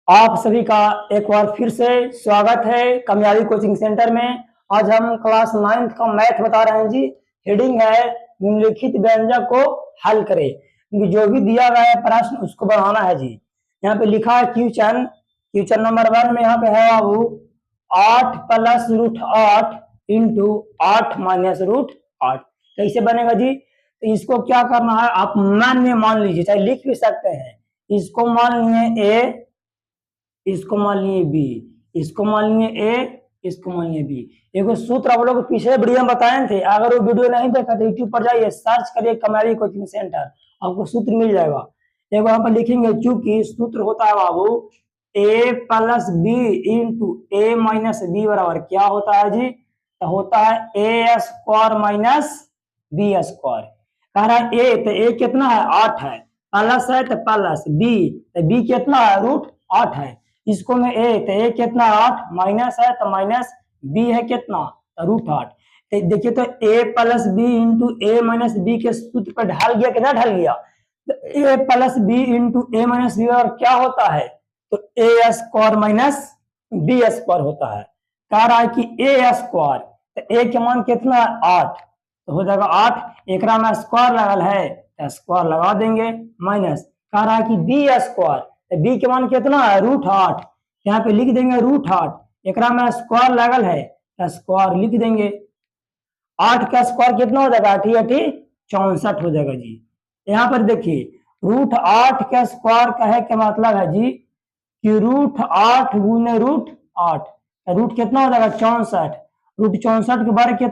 आप सभी का एक बार फिर से स्वागत है कामयाबी कोचिंग सेंटर में। आज हम क्लास 9th का मैथ बता रहे हैं जी। हेडिंग है निम्नलिखित व्यंजक को हल करें। जो भी दिया गया है प्रश्न उसको बनाना है जी। यहाँ पे लिखा है क्वेश्चन क्वेश्चन नंबर 1 में यहाँ पे है बाबू 8 plus root 8 into 8 minus root 8 कैसे बनेगा जी। तो इसको क्या करना है, आप मान में मान लीजिए, चाहे लिख भी सकते हैं। इसको मान लिए ए, इसको मान लिए बी, इसको मान लिए ए, इसको मान लिए बी। एक सूत्र आप लोग पिछले वीडियो में बताए थे, अगर वो वीडियो नहीं देखा तो यूट्यूब पर जाइए, सर्च करिए कामयाबी कोचिंग सेंटर, आपको सूत्र मिल जाएगा। एक यहाँ पर लिखेंगे, चूंकि सूत्र होता है बाबू ए plus B into A minus B बराबर क्या होता है जी, तो होता है ए स्क्वायर माइनस बी स्क्वायर। कह रहा है ए, तो ए कितना है 8 है, प्लस है तो प्लस बी, तो बी कितना है रूट 8 है। इसको में ए, तो ए कितना 8, माइनस है तो माइनस बी है कितना रूट 8। तो देखिए तो ए plus B into A minus B के सूत्र पर ढल गया, कितना ढल गया, तो ए plus B into A minus B और क्या होता है, तो A square minus B square होता है। कह रहा है कि ए स्क्वायर, तो ए के मान कितना है 8, तो हो जाएगा 8, एक में स्क्वायर लगल है तो स्क्वायर लगा देंगे, माइनस कह रहा है कि बी स्क्वायर, बी के मान कितना है रूट 8, यहाँ पे लिख देंगे रूट 8, एक में स्क्वायर लगल है तो स्क्वायर लिख देंगे। 8 का स्क्वायर कितना हो जाएगा, 8 8 64 हो जाएगा जी। यहाँ पर देखिए रूट 8 का स्क्वायर कहे के मतलब है जी कि रूट 8 गुने रूट 8, रूट कितना हो जाएगा 64, रूट 64 के बारे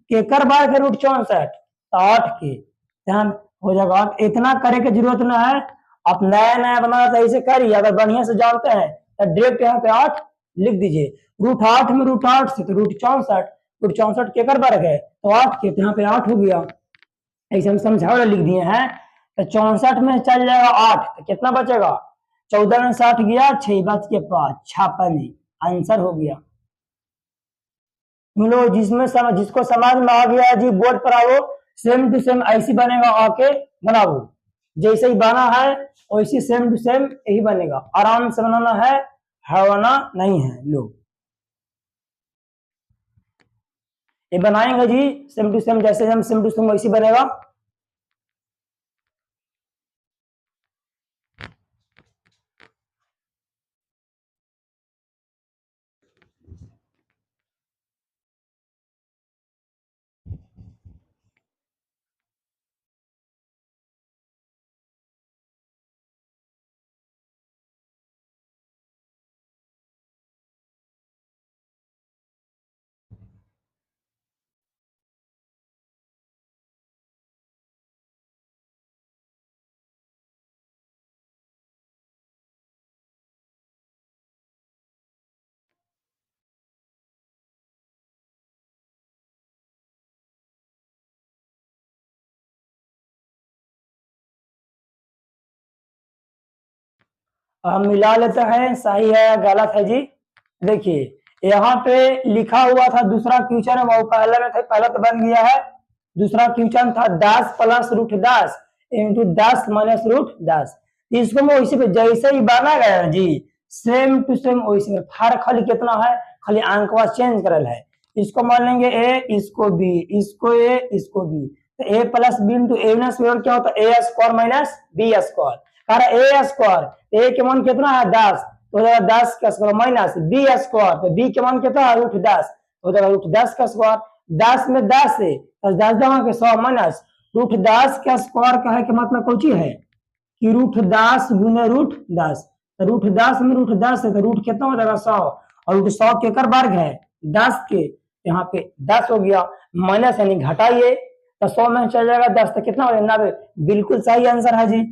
केकर बार के रूट 64, तो 8 के, ध्यान हो जाएगा 8। इतना करे की जरूरत ना है, आप नया नया बनाना तो ऐसे करिए, अगर बढ़िया से जानते हैं तो डायरेक्ट यहाँ पे 8 लिख दीजिए। रूट 8 में रूट 8 से तो रूट 64, रूट 64 केकर वर्ग है तो 8 के, तो यहाँ पे 8 हो गया। ऐसे हम समझाओ लिख दिए हैं, तो 64 में चल जाएगा 8, तो कितना बचेगा 14 में 60 गया, 6 बच के 5, 56 आंसर हो गया। मिलो जिसमें जिसको समझ में आ गया जी बोर्ड पर आओ, सेम टू सेम ऐसी बनेगा, आके बनाओ, जैसे ही बना है वैसी सेम टू सेम यही बनेगा, आराम से बनाना है, हड़वाना नहीं है। लो ये बनाएंगे जी सेम टू सेम, जैसे हम सेम टू सेम वैसी बनेगा। हम मिला लेते हैं, सही है गलत है जी। देखिए यहाँ पे लिखा हुआ था दूसरा क्वेश्चन है, वो पहले में था, पहला तो बन गया है। दूसरा क्वेश्चन था 10 plus root 10 into 10 minus root 10। इसको मैं वैसे पे जैसे ही बना गया जी सेम टू सेम वैसे, फर्क खाली कितना है, खाली अंकवा चेंज करल है। इसको मान लेंगे ए, इसको बी, इसको ए, इसको बी, तो ए plus B into A minus B क्या होता है, ए स्क्वायर माइनस बी स्क्वायर। कह रहा है ए स्क्वायर, ए के मान कितना है 10, तो हो जाएगा 10 का स्क्वायर माइनस बी स्क्वायर, तो बी के मान कितना है रूट 10, हो जाएगा रूट 10 का स्क्वायर। 10 में 10 है तो 10 जमा के 100 माइनस रूट 10 का स्क्वायर का है कि मतलब कौन चीज है कि रूट 10 गुने रूट 10, तो रूट 10 में रूट 10 है तो रूट कितना हो जाएगा 100, और रूट 100 के कर वर्ग है 10 के, यहाँ पे 10 हो गया, माइनस यानी घटाइए तो 100 में चल जाएगा 10, तो कितना हो जाएगा 90। बिल्कुल सही आंसर है जी।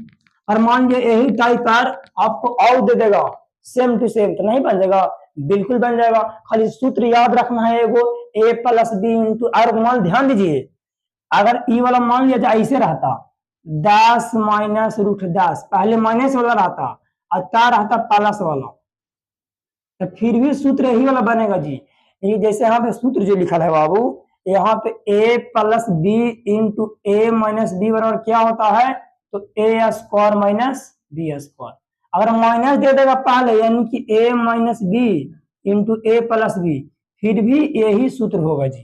और मान लीजिए यही टाइप पर आपको और दे देगा सेम टू सेम, तो नहीं बन जाएगा, बिल्कुल बन जाएगा। खाली सूत्र याद रखना है एगो ए प्लस बी इंटू, और मान ध्यान दीजिए अगर ई वाला मान लिया जाए ऐसे रहता 10 माइनस रूट 10, पहले माइनस वाला रहता और क्या रहता प्लस वाला, तो फिर भी सूत्र यही वाला बनेगा जी। ये जैसे यहाँ पे सूत्र जो लिखा है बाबू, यहाँ पे A plus B into A minus B बराबर क्या होता है, तो A square minus B square. अगर माइनस दे देगा पहले यानी कि a minus B into A plus B, फिर भी यही सूत्र होगा जी,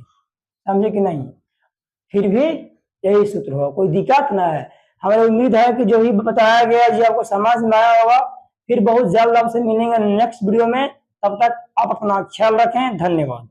समझे कि नहीं, फिर भी यही सूत्र होगा, कोई दिक्कत ना है। हमें उम्मीद है कि जो भी बताया गया जी आपको समझ में आया होगा। फिर बहुत जल्द आपसे मिलेंगे नेक्स्ट वीडियो में, तब तक आप अपना ख्याल रखें, धन्यवाद।